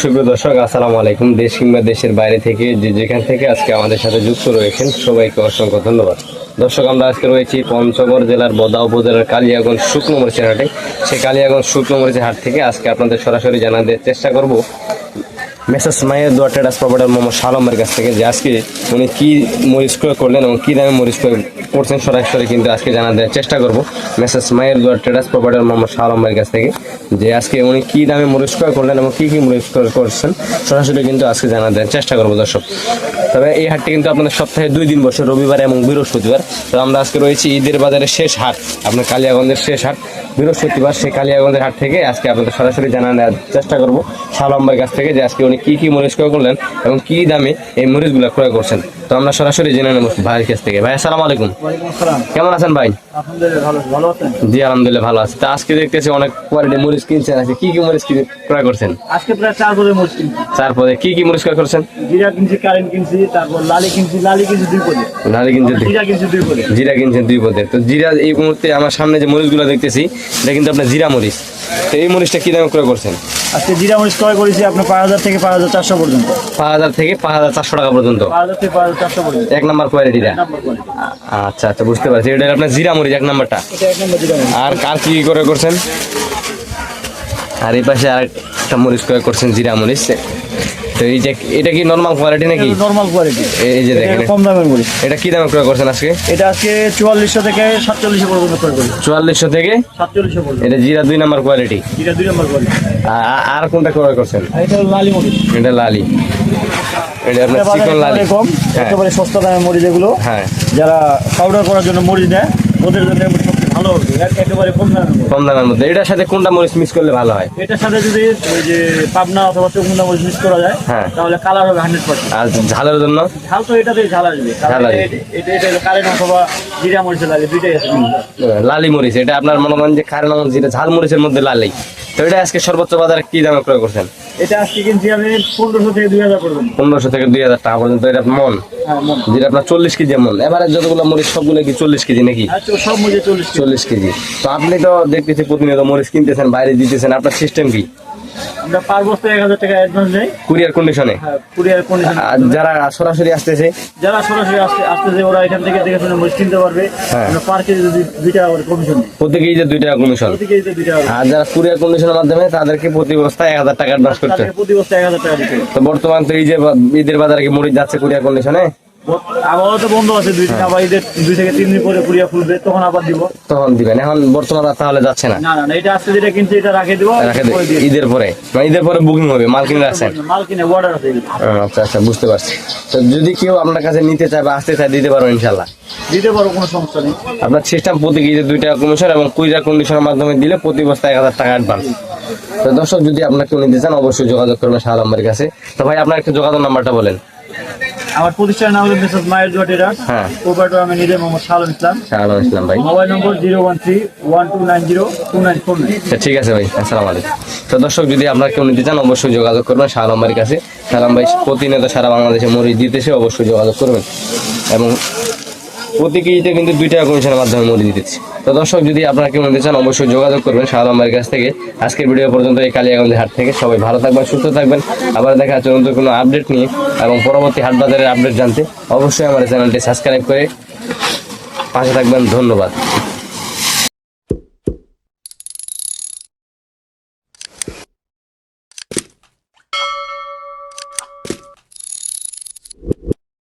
সুপ্রিয় দর্শক, আসসালামু আলাইকুম। দেশ কিংবা দেশের বাইরে থেকে যেখান থেকে আজকে আমাদের সাথে যুক্ত রয়েছেন সবাইকে অসংখ্য ধন্যবাদ। দর্শক, আমরা আজকে রয়েছি পঞ্চগড় জেলার বদা উপজেলার কালিয়াগঞ্জ শুকনো মরিচের হাটে। সেই কালিয়াগঞ্জ শুকনো মরিচের হাট থেকে আজকে আপনাদের সরাসরি জানাতে চেষ্টা করব মেসার্স মায়ের দোয়া ট্রেডার্স প্রোভাইডার মোহাম্মদ শালমের কাছ থেকে যে আজকে উনি কি মরিচ ক্রয় করলেন এবং কী দামে মরিচ ক্রয় করছেন সরাসরি কিন্তু আজকে জানাতে চেষ্টা করব মেসার্স মায়ের দোয়া ট্রেডার্স প্রোভাইডার মোহাম্মদ শালমের কাছ থেকে যে আজকে উনি কী দামে মরিচ ক্রয় করলেন এবং কী মরিচ ক্রয় করছেন সরাসরি কিন্তু আজকে জানাতে চেষ্টা করব দর্শক। তবে এই হাটটি কিন্তু আপনাদের সপ্তাহে 2 দিন বসে, রবিবার এবং বৃহস্পতিবার। তো আমরা আজকে রয়েছি ঈদের বাজারের শেষ হাট, আপনার কালিয়াগঞ্জের শেষ হাট বৃহস্পতিবার। সেই কালিয়াগঞ্জের হাট থেকে আজকে আপনাদের সরাসরি জানানোর চেষ্টা করব শালম ভাইয়ের কাছ থেকে যে আজকে উনি কী মরিচ ক্রয় করলেন এবং কী দামে এই মরিচগুলো ক্রয় করছেন। তো আমরা সরাসরি জেনে নেব ভাইয়ের কাছ থেকে। ভাই আসসালামু আলাইকুম। কেমন আছেন ভাই? জি আলহামদুলিল্লাহ ভালো আছে। তা আজকে দেখতেছি অনেক কোয়ালিটি মরিচ কিনছেন, আজকে কি মরিচ ক্রয় করছেন? আজকে প্রায় 4 পদের মরিচ কিনছি। 4 পদে কি মরিচ ক্রয় করছেন? জিরা কিনছি, কারেন্ট কিনছি, তারপর লালি কিনছি 2 পদে। লালি কিনছেন, জিরা কিনছি 2 পদে। জিরা কিনছেন 2 পদে। তো জিরা এই মুহূর্তে আমার সামনে যে মরিচগুলো দেখতেছি এটা কিন্তু আপনার জিরা মরিচ। তো এই মরিচটা কি দামে ক্রয় করছেন? আজকে জিরা মরিচ ক্রয় করেছি আপনার 5000 থেকে 5400 পর্যন্ত। 5000 থেকে 5400 টাকা পর্যন্ত। 5000 থেকে 5400 পর্যন্ত। 1 নাম্বার কোয়ালিটিটা। Number quality. আচ্ছা আচ্ছা, বুঝতে পারছি। এটা আপনার জিরা মরিচ 1 নাম্বারটা। এটা 1 নম্বর জিরা মরিচ। আর কি ক্রয় করছেন? আর এই পাশে আর একটা মরিচ ক্রয় করছেন, জিরা মরিচ। তো এটা কি নরমাল কোয়ালিটি নাকি? Normal quality. এই যে দেখেন কম দামের মরিচ। এটা কি দামে ক্রয় করছেন আজকে? এটা আজকে 4400 থেকে 4700 পর্যন্ত ক্রয় করি। 4400 থেকে 4700 পর্যন্ত। এটা জিরা 2 নাম্বার কোয়ালিটি। জিরা 2 নম্বর কোয়ালিটি। আর কোনটা ক্রয় করছেন? আর এটা হলো লালি মরিচ। এটা লালি। এটা আপনার চিকন লালি। কম, একেবারে সস্তা দামের মরিচ এগুলো। হ্যাঁ, যারা পাউডার করার জন্য মরিচ দেয় ওদের জন্য সবচেয়ে ভালো হবে, একেবারে কম দামের মরিচ। কম দামের মধ্যে। এটার সাথে কোনটা মরিচ মিক্স করলে ভালো হয়? এটার সাথে যদি ওই যে পাবনা অথবা চকুন্দা মরিচ মিক্স করা যায়, হ্যাঁ, তাহলে কালার হবে 100%। আর ঝালের জন্য? ঝাল তো এটাতেই ঝাল আসবে। ঝাল আসবে। এটা কারেন্ট অথবা জিরা মরিচে লাগে, দুইটাই আছে। লালি মরিচ এটা আপনার মনে করেন যে কারণ যেটা ঝাল মরিচের মধ্যে লালি। তো এটা আজকে সর্বোচ্চ বাজারে কি দামে ক্রয় করছেন? এটা আজকে কিনছি আমি 1500 থেকে 2000 পর্যন্ত। 1500 থেকে 2000 টাকা পর্যন্ত। এটা মন, হ্যাঁ মন। যেটা আপনার 40 কেজি মন। এবারে যতগুলো মরিচ সবগুলো কি 40 কেজি নাকি? আচ্ছা, সব মরিচে 40 কেজি। তো আপনি তো দেখতেছি প্রতিনিয়ত মরিচ কিনতেছেন, বাইরে দিতেছেন, আপনার সিস্টেম কি? আমরা পার বস্তা 1000 টাকা অ্যাডভান্স নেই কুরিয়ার কন্ডিশনে। হ্যাঁ, কুরিয়ার কন্ডিশন। আর যারা সরাসরি আসতেছে, যারা সরাসরি আসতেছে ওরা এখান থেকে দেখে শুনে মরিচ কিনতে পারবে। হ্যাঁ। আমরা পার কেজি যদি 2 টাকা করে কমিশন দিই। প্রতি কেজিতে 2 টাকা কমিশন। প্রতি কেজিতে 2 টাকা। আর যারা কুরিয়ার কন্ডিশনের মাধ্যমে তাদেরকে প্রতি বস্তায় 1000 টাকা অ্যাডভান্স করতে। তাদেরকে প্রতি বস্তা 1000 টাকা দিতে হবে। তো বর্তমান তো এই যে ঈদের বাজারে কি মরিচ যাচ্ছে কুরিয়ার কন্ডিশনে? আবহাওয়া তো বন্ধ আছে 2 দিন, আবার ঈদের 2 থেকে 3 দিন পরে কুরিয়া খুলবে, তখন আবার দিব। তখন দিবেন। এখন বর্তমান তাহলে যাচ্ছে না? না না না, এটা আজকে যেটা কিনছি এটা রাখে দিব। ঈদের পরে, মানে ঈদের পরে বুকিং হবে, মাল কিনে রাখছেন? মাল কিনে অর্ডার আছে। আচ্ছা আচ্ছা, বুঝতে পারছি। তো যদি কেউ আপনার কাছে নিতে চায় বা আসতে চায় দিতে পারবো ইনশাল্লাহ? দিতে পারো, কোনো সমস্যা নেই। আপনার সিস্টেম প্রতি কেজিতে 2 টাকা কমিশন এবং কুরিয়ার কন্ডিশনের মাধ্যমে দিলে প্রতি বস্তায় 1000 টাকা অ্যাডভান্স। তো দর্শক, যদি আপনার কেউ নিতে চান অবশ্যই যোগাযোগ করবেন শালম ভাইয়ের কাছে। তো ভাই আপনার একটু যোগাযোগ নাম্বারটা বলেন। আমার প্রতিষ্ঠানের নাম হলো মিসেস মায়ের দোয়া ট্রেডার্স। হ্যাঁ। প্রোপাইটর আমি নিজে মোহাম্মদ শালম ইসলাম। শালম ইসলাম ভাই। মোবাইল নম্বর 01312902949। ঠিক আছে ভাই, আসসালামু আলাইকুম। তো দর্শক, যদি আপনার কেউ নিতে চান অবশ্যই যোগাযোগ করবেন শালম ভাইয়ের কাছে। শালম ভাই প্রতিনিয়ত সারা বাংলাদেশে মরিচ দিতেছে, অবশ্যই যোগাযোগ করবেন। এবং প্রতি কেজিতে কিন্তু 2 টাকা কমিশনের মাধ্যমে মরিচ দিতেছি। তো দর্শক, যদি আপনারা কেউ নিতে চান অবশ্যই যোগাযোগ করবেন শালম ভাইয়ের কাছ থেকে। আজকের ভিডিও পর্যন্ত এই কালিয়াগঞ্জের হাট থেকে। সবাই ভালো থাকবেন, সুস্থ থাকবেন। আবার দেখা হচ্ছে নতুন কোনো আপডেট নিয়ে এবং পরবর্তী হাট বাজারের আপডেট জানতে অবশ্যই আমার চ্যানেলটি সাবস্ক্রাইব করে পাশে থাকবেন। ধন্যবাদ।